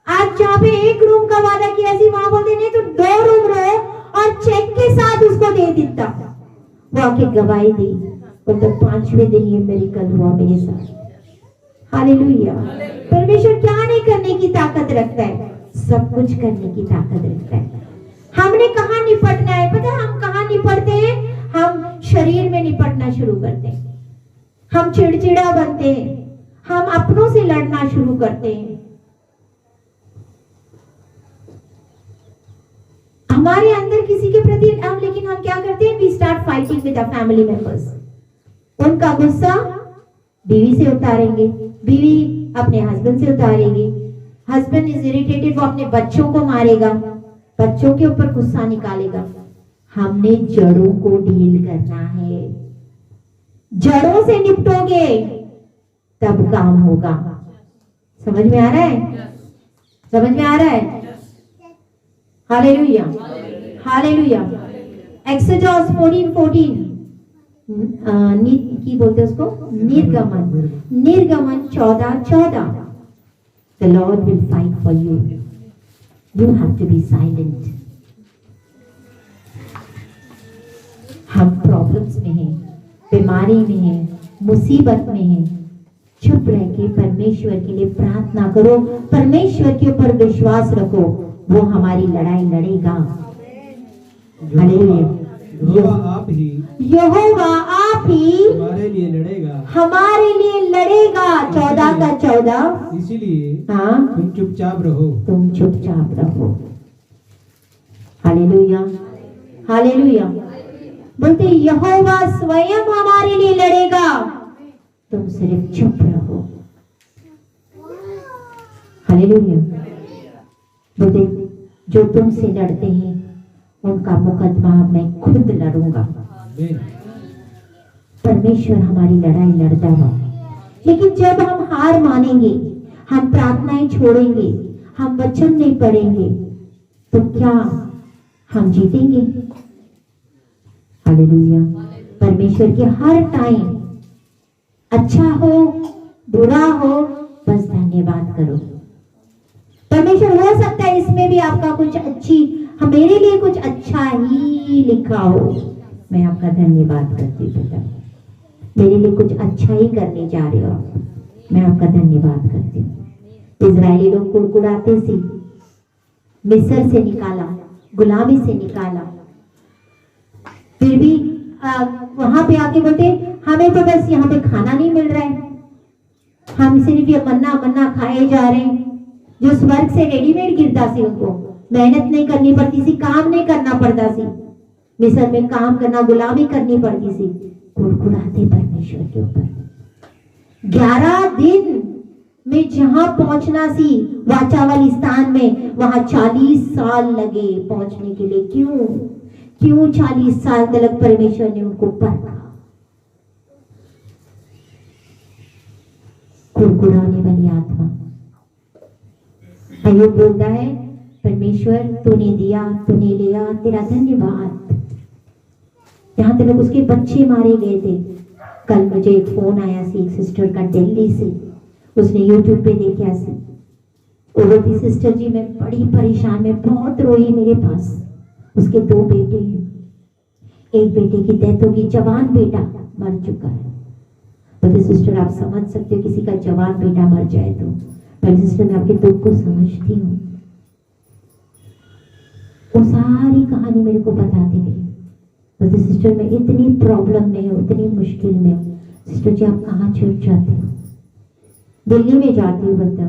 आज जहाँ पे 1 रूम का वादा किया सी, वहां बोलते नहीं तो 2 रूम रहो और चेक के साथ उसको दे देता। वो आके गवाही दी, तो 5वें दिन ये मिरेकल हुआ मेरे साथ। हालेलुया। परमेश्वर क्या नहीं करने की ताकत रखता है? सब कुछ करने की ताकत रखता है। हमने कहाँ निपटना है पता है? हम कहाँ निपटते हैं? हम शरीर में निपटना शुरू करते हैं, हम चिड़चिड़ा बनते हैं, हम अपनों से लड़ना शुरू करते हैं। हमारे अंदर किसी के प्रति हम, लेकिन हम क्या करते हैं? We start fighting with our family members. उनका गुस्सा बीवी से उतारेंगे, बीवी अपने हस्बैंड से उतारेगी, हस्बैंड इज इरिटेटेड, वो अपने बच्चों को मारेगा, बच्चों के ऊपर गुस्सा निकालेगा। हमने जड़ों को डील करना है। जड़ों से निपटोगे तब काम होगा। समझ में आ रहा है? समझ में आ रहा है? Hallelujah, hallelujah. एक्सोडस 14:14 की बोलते उसको निर्गमन, निर्गमन 14:14। The Lord will fight for you. You have to be silent. हम प्रॉब्लम्स में हैं, बीमारी में हैं, मुसीबत में हैं, चुप रह के परमेश्वर के लिए प्रार्थना करो, परमेश्वर के ऊपर विश्वास रखो, वो हमारी लड़ाई लड़ेगा। हालेलुया। यहोवा आप ही यहोवा आप ही हमारे लिए लड़ेगा, हमारे लिए लड़ेगा। 14:14। इसीलिए हाँ, तुम चुपचाप रहो। तुम चुपचाप रहो। Hallelujah, hallelujah. बोलते यहोवा स्वयं हमारे लिए लड़ेगा, तुम सिर्फ चुप रहो। हालेलुया। बोलते जो तुमसे लड़ते हैं उनका मुकदमा मैं खुद लड़ूंगा। आमीन। परमेश्वर हमारी लड़ाई लड़ता है। लेकिन जब हम हार मानेंगे, हम प्रार्थनाएं छोड़ेंगे, हम वचन नहीं पढ़ेंगे, तो क्या हम जीतेंगे? हालेलुया। परमेश्वर के हर टाइम, अच्छा हो बुरा हो, बस धन्यवाद करो। परमेश्वर हो सकता है इसमें भी आपका कुछ अच्छी, मेरे लिए कुछ अच्छा ही लिखा हो, मैं आपका धन्यवाद करती हूँ बेटा, मेरे लिए कुछ अच्छा ही करने जा रहे हो आप, मैं आपका धन्यवाद करती हूँ। इजरायली लोग कुड़कुड़ाते थे, मिस्र से निकाला, गुलामी से निकाला, फिर भी वहां पे आके बोलते हमें तो बस यहाँ पे खाना नहीं मिल रहा है, हम सिर्फ ये मन्ना मन्ना खाए जा रहे हैं, जो स्वर्ग से रेडीमेड गिरता सी, उनको मेहनत नहीं करनी पड़ती सी, काम नहीं करना पड़ता सी, मिस्र में काम करना, गुलामी करनी पड़ती सी। कुड़कुड़ाते परमेश्वर के ऊपर। 11 दिन में जहां पहुंचना सी वाचा वाली स्थान में, वहां 40 साल लगे पहुंचने के लिए। क्यों 40 साल तक परमेश्वर ने उनको परखा? कुड़कुड़ाने वाली आत्मा। अय्यूब बोलता है परमेश्वर तूने दिया, तूने लिया, तेरा धन्यवाद। यहाँ तक उसके बच्चे मारे गए थे। कल मुझे एक फोन आया सी एक सिस्टर का दिल्ली से, उसने यूट्यूब पे देखा सी, वो बोलती सिस्टर जी मैं बड़ी परेशान, मैं बहुत रोई, मेरे पास उसके 2 बेटे हैं, एक बेटे की डेथ होगी, जवान बेटा मर चुका है। बोलते सिस्टर आप समझ सकते हो किसी का जवान बेटा मर जाए तो? पहले सिस्टर मैं आपके दुख को समझती हूँ। वो सारी कहानी मेरे को बताती गई। बोलते सिस्टर मैं इतनी प्रॉब्लम में हूँ, इतनी मुश्किल में हूँ। सिस्टर जी आप कहाँ चर्च जाते हो? दिल्ली में जाती हूँ। बोलता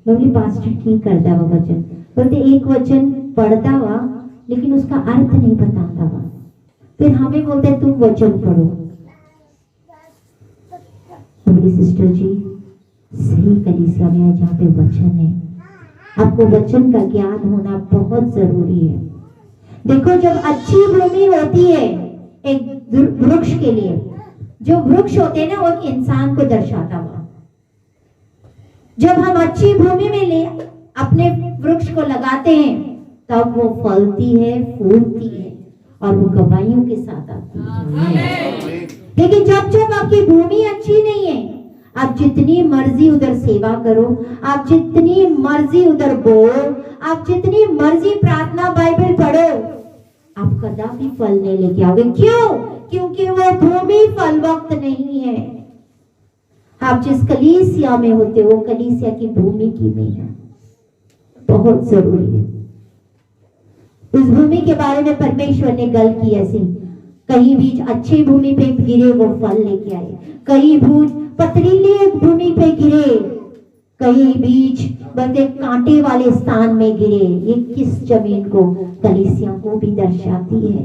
बोली पास्टर ठीक करता हुआ वचन। बोलते एक वचन पढ़ता हुआ लेकिन उसका अर्थ नहीं बताता हुआ, फिर हमें बोलते तुम वचन पढ़ो। बोली सिस्टर जी सही कलीसिया में है जहाँ पे वचन है, आपको वचन का ज्ञान होना बहुत जरूरी है। देखो जब अच्छी भूमि होती है एक वृक्ष के लिए, जो वृक्ष होते हैं ना वो एक इंसान को दर्शाता हुआ, जब हम अच्छी भूमि में ले अपने वृक्ष को लगाते हैं तब वो फलती है, फूलती है और वो गवाहियों के साथ आती है। लेकिन जब जब आपकी भूमि अच्छी नहीं है, आप जितनी मर्जी उधर सेवा करो, आप जितनी मर्जी उधर बोलो, आप जितनी मर्जी प्रार्थना बाइबल पढ़ो, आप कदापि फल नहीं लेके आओगे। क्यों? क्योंकि वो भूमि फल वक्त नहीं है। आप जिस कलीसिया में होते हो कलीसिया की भूमि की में है, बहुत जरूरी है। उस भूमि के बारे में परमेश्वर ने गल की ऐसी, कहीं बीज अच्छी भूमि पे गिरे वो फल लेके आए, कहीं बीज पथरीली भूमि पे गिरे, कहीं बीज बड़े कांटे वाले स्थान में गिरे। ये किस जमीन को? कलीसिया को भी दर्शाती है।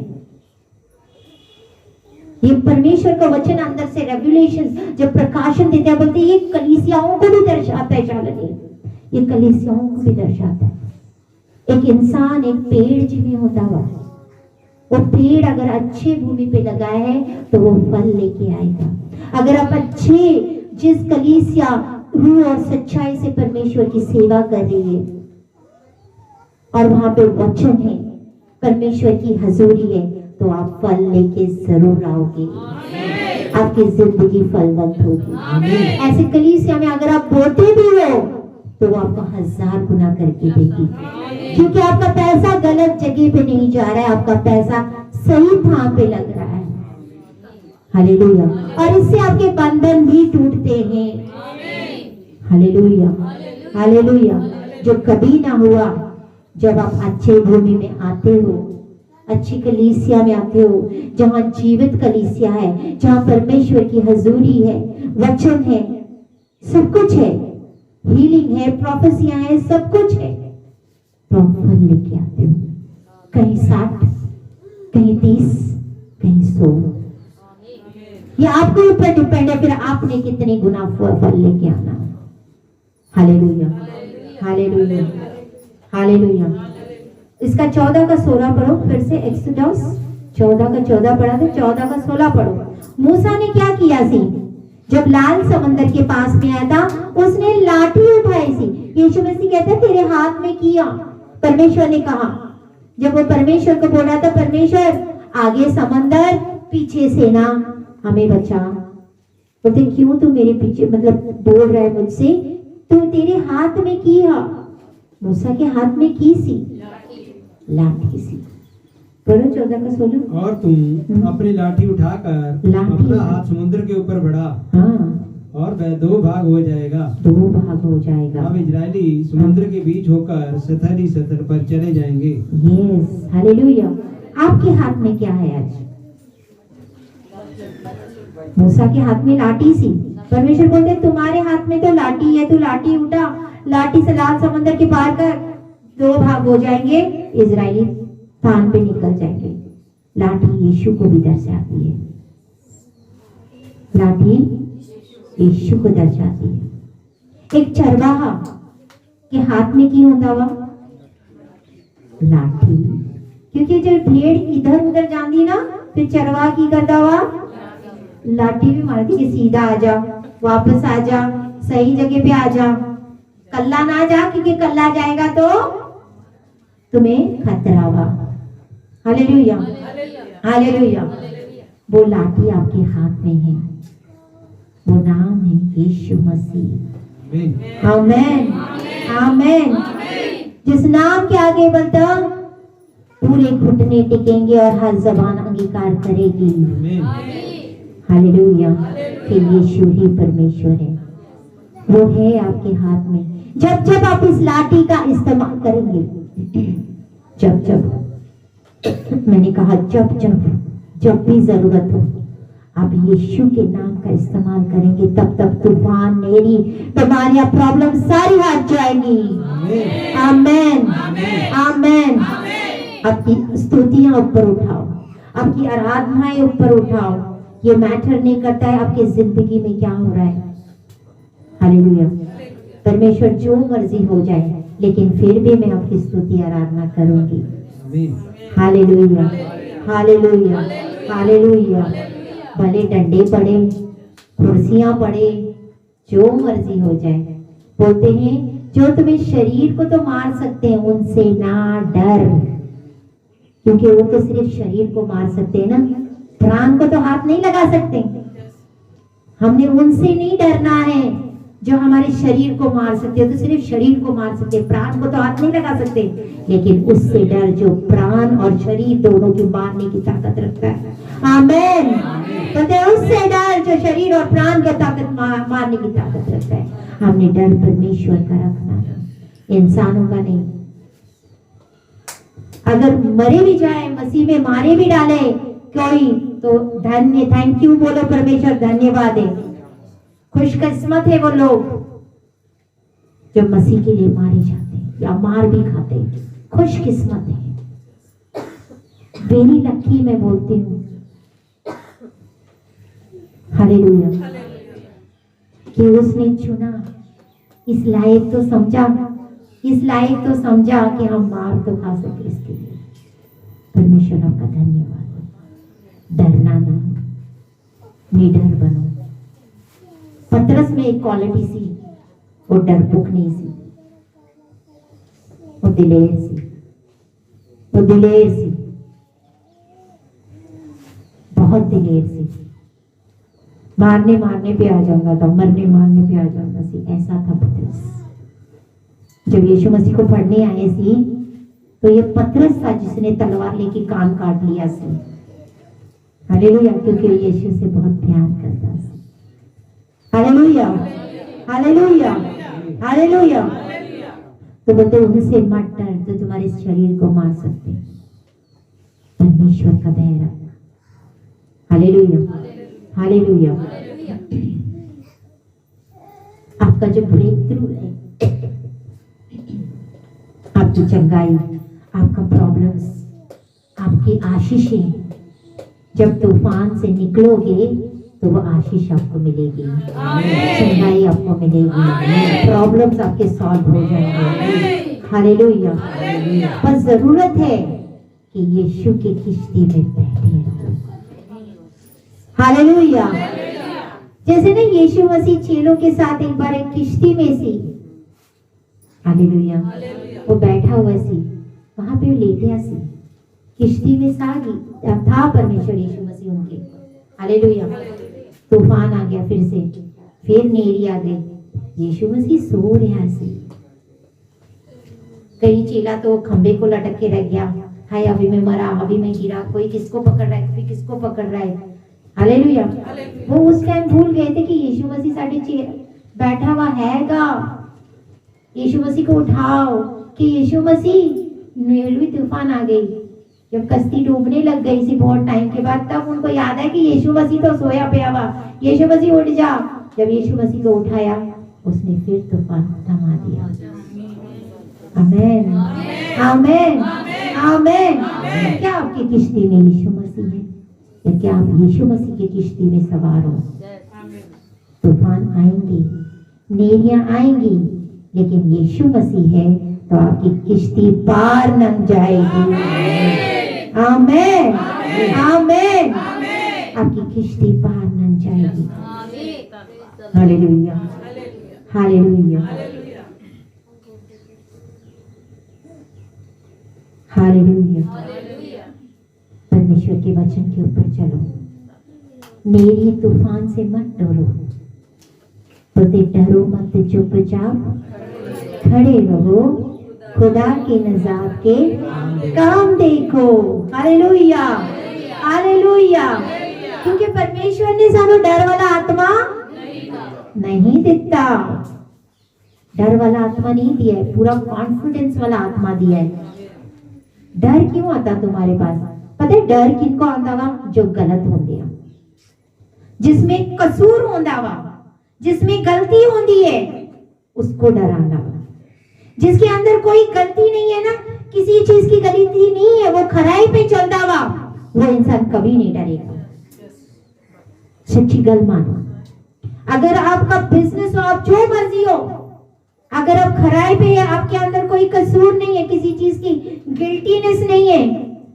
ये परमेश्वर का वचन अंदर से रेवलेशन जब प्रकाशन देता है, बोलते ये कलीसियाओं को भी दर्शाता है। शालनी ये कलीसियाओं को भी दर्शाता है। एक इंसान एक पेड़ जिम्मे होता हुआ, वो पेड़ अगर अच्छे भूमि पे लगा है तो वो फल लेके आएगा। अगर आप अच्छे जिस कलीसिया रूह और सच्चाई से परमेश्वर की सेवा कर रही है और वहां पे वचन है, परमेश्वर की हजूरी है, तो आप फल लेके जरूर आओगे। आपकी जिंदगी फलवंत होगी। ऐसे कलीसिया में अगर आप बोते भी हो तो वो आपको 1000 गुना करके देगी, क्योंकि आपका पैसा गलत जगह पे नहीं जा रहा है, आपका पैसा सही थां पे लग रहा है। हालेलुया। और इससे आपके बंधन भी टूटते हैं। Hallelujah, hallelujah. जो कभी ना हुआ जब आप अच्छे भूमि में आते हो, अच्छी कलीसिया में आते हो, जहां जीवित कलीसिया है, जहां परमेश्वर की हजूरी है, वचन है, सब कुछ है, हीलिंग है, प्रोफेसियां है, सब कुछ है, तो आप फल लेके आते हो। कहीं 60, कहीं 30, कहीं 100। ये आपके ऊपर डिपेंड है, फिर आपने कितने गुना फल लेके आना है। Hallelujah, hallelujah, hallelujah. इसका 14 का 16 पढ़ो फिर से। एक्सोडस 14 का 14 पढ़ा था, 14 का 16 पढ़ो। मूसा ने क्या किया सी? जब लाल समंदर के पास में आया था, उसने लाठी उठाई सी। यीशु मसीह कहता है तेरे हाथ में किया, परमेश्वर ने कहा। जब वो परमेश्वर को बोल रहा था, परमेश्वर आगे समंदर पीछे सेना, हमें बचा। बोलते क्यों तू मेरे पीछे मतलब बोल रहा है मुझसे? तू तेरे हाथ में किया। मूसा के हाथ में की सी लाठी सी। पढ़ो 14 का 16। और तुम अपनी लाठी उठाकर अपना हाथ समुद्र के ऊपर बढ़ा, हाँ, और वह 2 भाग हो जाएगा। 2 भाग हो जाएगा। अब इजरायली समुद्र के बीच होकर सतहरी सतर पर चले जाएंगे। Yes, hallelujah. आपके हाथ में क्या है आज? मूसा के हाथ में लाठी सी। परमेश्वर बोलते हैं तुम्हारे हाथ में तो लाठी है, तू लाठी उठा, लाठी से लाल समंदर के पार कर, 2 भाग हो जाएंगे, इजरायली स्थान पे निकल जाएंगे। लाठी यीशु को भी दर्शाती है, लाठी यीशु को दर्शाती है। एक चरवाहा के हाथ में क्यों होता हुआ लाठी? क्योंकि जब भेड़ इधर उधर जाती ना, फिर चरवाहा की करता हुआ लाठी भी मारती कि सीधा आ जा, वापस आ जा, सही जगह पे आ जा, कल्ला ना जा, क्योंकि कल्ला जाएगा तो तुम्हें खतरा हुआ। Hallelujah, hallelujah. वो लाठी आपके हाथ में है, वो नाम है यीशु मसीह। आमेन, आमेन। जिस नाम के आगे बोलता पूरे घुटने टिकेंगे और हर जबान अंगीकार करेगी। हालेलुया कि यीशु ही परमेश्वर है, वो है आपके हाथ में। जब जब आप इस लाठी का इस्तेमाल करेंगे, जब जब मैंने कहा जब जब भी जरूरत हो आप यीशु के नाम का इस्तेमाल करेंगे, तब तब तूफान, मेरी बीमारियां, प्रॉब्लम सारी हट जाएंगी। आमेन, आमेन। आपकी स्तुतियां ऊपर उठाओ, आपकी आराधनाएं ऊपर उठाओ। ये मैटर नहीं करता है आपकी जिंदगी में क्या हो रहा है। हालेलुया। परमेश्वर जो मर्जी हो जाए, लेकिन फिर भी मैं आपकी स्तुति आराधना करूंगी। Hallelujah, hallelujah, hallelujah. भले डंडे पड़े, कुर्सियां पड़े, जो मर्जी हो जाए। बोलते हैं जो तुम्हें शरीर को तो मार सकते हैं, उनसे ना डर, क्योंकि वो तो सिर्फ शरीर को मार सकते हैं ना, प्राण को तो हाथ नहीं लगा सकते। हमने उनसे नहीं डरना है जो हमारे शरीर को मार सकते हो, तो सिर्फ शरीर को मार सकते, प्राण को तो हाथ नहीं लगा सकते। लेकिन उससे डर जो प्राण और शरीर दोनों की मारने की ताकत रखता है। आमेन। कहते हैं उससे डर जो शरीर और प्राण की ताकत मारने की ताकत रखता है। हमने डर परमेश्वर का रखना है, इंसानों का नहीं। अगर मरे भी जाए, मसीह में मारे भी डाले कोई, तो धन्य, थैंक यू बोलो, परमेश्वर धन्यवाद है। खुशकिस्मत है वो लोग जो मसीह के लिए मारे जाते हैं या मार भी खाते हैं, खुशकिस्मत है। वेरी लकी मैं बोलती हूँ। हालेलुया कि उसने चुना, इस लायक तो समझा, इस लायक तो समझा कि हम मार तो खा सके इसके लिए। परमेश्वर आपका धन्यवाद। डरना नहीं, निडर बनो, पतरस में एक क्वालिटी सी, वो डरपोक नहीं सी, वो दिलेर सी, वो दिलेर सी, बहुत दिलेर सी। मारने मारने पे आ जाऊंगा था, मरने मारने पे आ जाऊंगा सी, ऐसा था पतरस। जब यीशु मसीह को पढ़ने आए सी तो ये पतरस था जिसने तलवार लेके कान काट लिया सी। हालेलुया, क्योंकि यीशु से बहुत प्यार करता सी। Hallelujah, hallelujah, hallelujah. तो बोलते उनसे मत डर, तो तुम्हारे शरीर को मार सकते, परमेश्वर का भय रखना। Hallelujah, hallelujah. आपका जो ब्रेक थ्रू है, आपकी चंगाई, आपका प्रॉब्लम्स, आपकी आशीषें, जब तूफान से निकलोगे तो वो आशीष आपको मिलेगी, चंगाई आपको मिलेगी, प्रॉब्लम्स आपके सॉल्व हो जाएंगे। हालेलुया। बस जरूरत है कि यीशु की किश्ती में बैठे रहो। हालेलुया। जैसे ना यीशु मसीह चेलों के साथ एक बार एक किश्ती में सी, हालेलुया, वो बैठा हुआ सी, वहां पे लेटे सी, किश्ती में सागी था परमेश्वर यीशु मसीह उनके। हालेलुया। तूफान आ गया, फिर नेरी आ गई, यीशु मसीह सो रहा सी। कई चेला तो खंबे को लटक के रह गया, हाय अभी मैं मरा, अभी मैं गिरा, कोई किसको पकड़ रहा है, कोई किसको पकड़ रहा है। हालेलुया। वो उस टाइम भूल गए थे कि यीशु मसीह साढ़े बैठा हुआ हैगा, यीशु मसीह को उठाओ, कि यीशु मसीह नेरी तूफान आ गई। जब कश्ती डूबने लग गई थी बहुत टाइम के बाद, तब उनको याद है कि यीशु मसीह तो सोया पिया हुआ, यीशु मसीह उठ जा। जब यीशु मसीह को उठाया, उसने फिर तूफान थमा दिया। आमेन, आमेन, आमेन। क्या आपकी किश्ती में यीशु मसीह है, या क्या आप यीशु मसीह की किश्ती में सवार हो? तूफान आएंगे, नेरियां आएंगी, लेकिन यीशु मसीह है तो आपकी किश्ती पार न जाएगी। आमेन, आमेन। आपकी किश्ती पार न जाएगी। Hallelujah, hallelujah, hallelujah. परमेश्वर के वचन के ऊपर चलो, नेरी तूफान से मत डरो, बोलते डरो मत, चुपचाप खड़े रहो, खुदा के नजात के काम देखो। Hallelujah, hallelujah. क्योंकि परमेश्वर ने सानू डर वाला आत्मा नहीं दिता, डर वाला आत्मा नहीं दिया है, पूरा कॉन्फिडेंस वाला आत्मा दिया है। डर क्यों आता तुम्हारे पास? पता है डर किनको आता वा? जो गलत होंगे, जिसमें कसूर होंदा वा, जिसमें गलती होती है, उसको डर आंदा वा। जिसके अंदर कोई गलती नहीं है ना, किसी चीज की गलती नहीं है, वो खराई पे चलता वा, वो इंसान कभी नहीं डरेगा। सच्ची गल मानो, अगर आपका बिजनेस हो, आप जो मर्जी हो, अगर आप खराई पे है, आपके अंदर कोई कसूर नहीं है, किसी चीज की गिल्टीनेस नहीं है,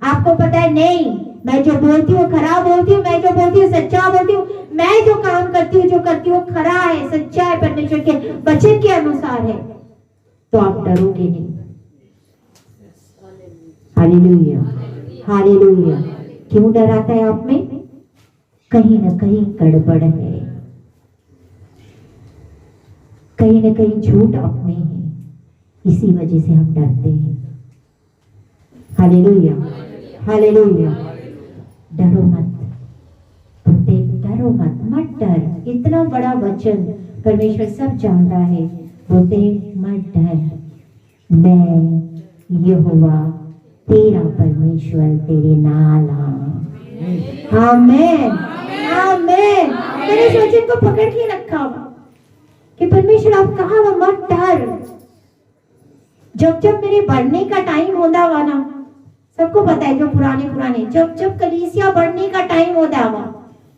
आपको पता है नहीं मैं जो बोलती हूँ खराब बोलती हूँ, मैं जो बोलती हूँ सच्चा बोलती हूँ, मैं जो काम करती हूँ जो करती हूँ खरा है, सच्चा है, परमेश्वर के वचन के अनुसार है, तो आप डरोगे नहीं। Hallelujah, hallelujah. क्यों डर आता है आप में? कहीं ना कहीं गड़बड़ है, कहीं ना कहीं झूठ अपने हैं, इसी वजह से हम डरते हैं। Hallelujah, hallelujah. डरो मत, बोलते डरो मत, मत डर। इतना बड़ा वचन परमेश्वर सब जानता है, बोलते मत डर, मैं यहोवा तेरा परमेश्वर तेरे नाल हूं। आमेन, आमेन। मैंने इस वचन को पकड़ के रखा कि परमेश्वर आप कहाँ हो, मत डर। जब जब मेरे बढ़ने का टाइम होता हुआ ना, सबको पता है जो पुराने जब जब कलीसिया बढ़ने का टाइम होता हुआ,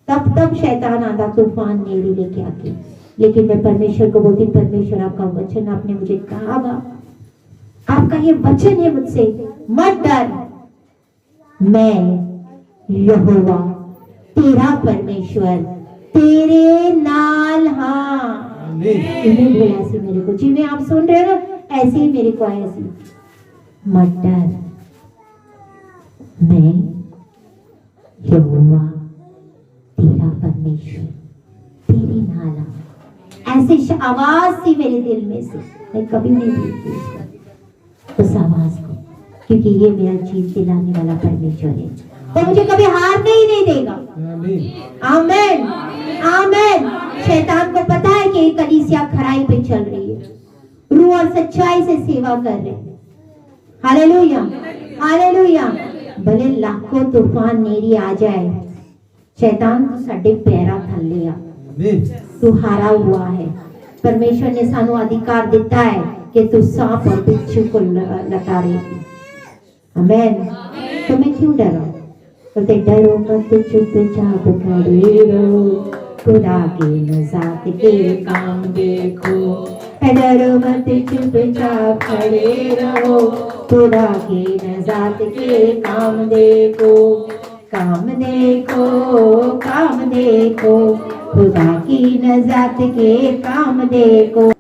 तब तब शैतान आता तूफान नेरी लेके आके। लेकिन मैं परमेश्वर को बोलती, परमेश्वर आपका वचन आपने मुझे कहा वा, आपका ये वचन है मुझसे, मत डर, मैं यहोवा तेरा परमेश्वर तेरे नाल हाँ। आमीन इन्हें बोला ऐसे मेरे को, जिन्हें आप सुन रहे हो ना ऐसे ही मेरे को है, ऐसी मत डर, मैं यहोवा तेरा परमेश्वर तेरी नाला। ऐसी आवाज थी मेरे दिल में से, मैं कभी नहीं भूलती उस आवाज को, क्योंकि ये मेरा जीत दिलाने वाला परमेश्वर है, तो मुझे कभी हारने ही नहीं देगा। आमीन आमीन। शैतान को पता है कि ये कलीसिया खराई पे चल रही है, रूह और सच्चाई से सेवा कर रहे हैं। Hallelujah hallelujah. भले लाखों तूफान नेरी आ जाए, शैतान तो साडे पैरा थल्ले आ, तू हारा हुआ है। परमेश्वर ने सानू अधिकार दिता है कि तू सांप और बिच्छू को लताड़ेगी। आमीन। तो मैं क्यों डरा? बोलते डरो मत, चुपचाप खड़े रहो, खुदा के नजात के काम देखो। डरो मत, चुपचाप खड़े रहो, खुदा के नजात के काम देखो। काम देखो काम देखो, खुदा की नजात के काम देखो।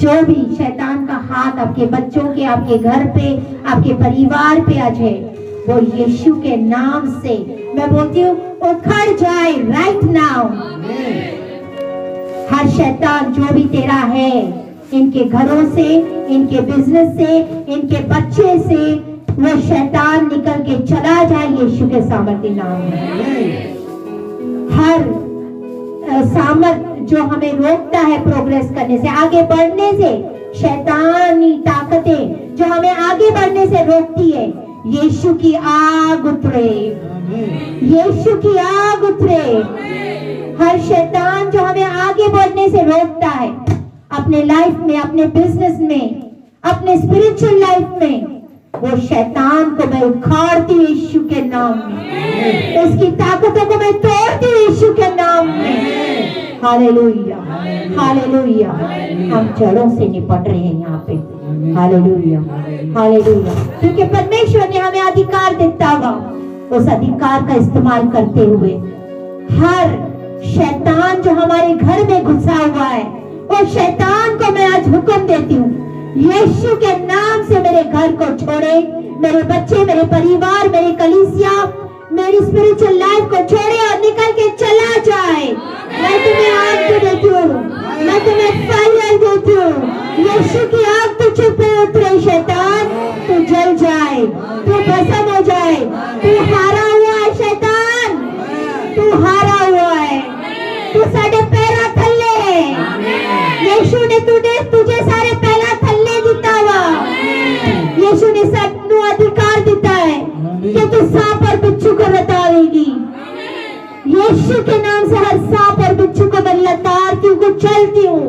जो भी शैतान का हाथ आपके बच्चों के, आपके घर पे, आपके परिवार पे आ जाए, वो यीशु के नाम से मैं बोलती हूँ उखड़ जाए राइट नाउ। हर शैतान जो भी तेरा है, इनके घरों से, इनके बिजनेस से, इनके बच्चे से, वो शैतान निकल के चला जाए यीशु के सामर्थ्य नाम में। हर सामर्थ जो हमें रोकता है प्रोग्रेस करने से, आगे बढ़ने से, शैतानी ताकतें जो हमें आगे बढ़ने से रोकती है, यीशु की आग उतरे, यीशु की आग उतरे। हर शैतान जो हमें आगे बढ़ने से रोकता है, अपने लाइफ में, अपने बिजनेस में, अपने स्पिरिचुअल लाइफ में, वो शैतान को मैं उखाड़ती हूँ यीशु के नाम में। इसकी ताकतों को मैं तोड़ती हूँ यीशु के नाम में। Hallelujah hallelujah. हम जड़ों से निपट रहे हैं यहाँ पे। Hallelujah hallelujah. क्योंकि परमेश्वर ने हमें अधिकार दिता हुआ, उस अधिकार का इस्तेमाल करते हुए हर शैतान जो हमारे घर में घुसा हुआ है, उस शैतान को मैं आज हुक्म देती हूँ, यीशु के नाम से मेरे घर को छोड़े, मेरे बच्चे, मेरे परिवार, मेरी कलीसिया, मेरी स्पिरिचुअल लाइफ को छोड़े और निकल के चला जाए। मैं तुम्हें आग देती हूँ, मैं तुम्हें फायर देती हूँ। यीशु की आग तुझ पे उतरे, शैतान तू जल जाए, तू भस्म हो जाए, तू हारा हुआ है शैतान, तू हारा हुआ है, तू साढ़े पैरा थल्ले है। यीशु ने तुझे सारे पैरा थल्ले दिता हुआ, यीशु ने सबको अधिकार दिता है कि तू सांप और बिच्छू को लताड़ेगी। यीशु के नाम से हर सांप और बिच्छू को मैं लताड़ती हूँ, कुचलती हूँ।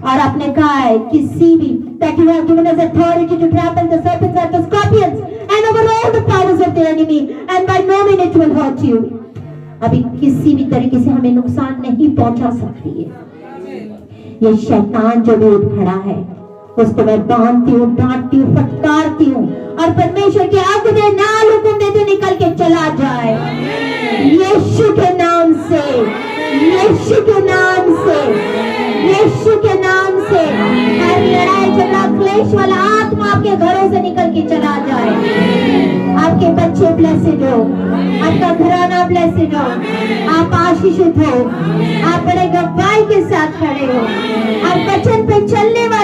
और आपने कहा है किसी भी that you have given us authority to trample the serpents and the scorpions and over all the powers of the enemy and by no means it will hurt you। अभी किसी भी तरीके से हमें नुकसान नहीं पहुंचा सकती है। ये शैतान जो भी उठ खड़ा है, उसको मैं बांधती हूँ, डांटती हूँ, फटकारती हूँ और परमेश्वर के आगे नाल हुक्म देते निकल के चला जाए यीशु के नाम से, यीशु के नाम से, यीशु के नाम से। हर लड़ाई झगड़ा क्लेश वाला आत्मा आपके घरों से निकल के चला जाए। आपके बच्चे ब्लेसिड हो, आपका घराना ब्लेसिड हो, आप आशीषित हो, आप बड़े गवाही के साथ खड़े हो, आप वचन पे चलने वाले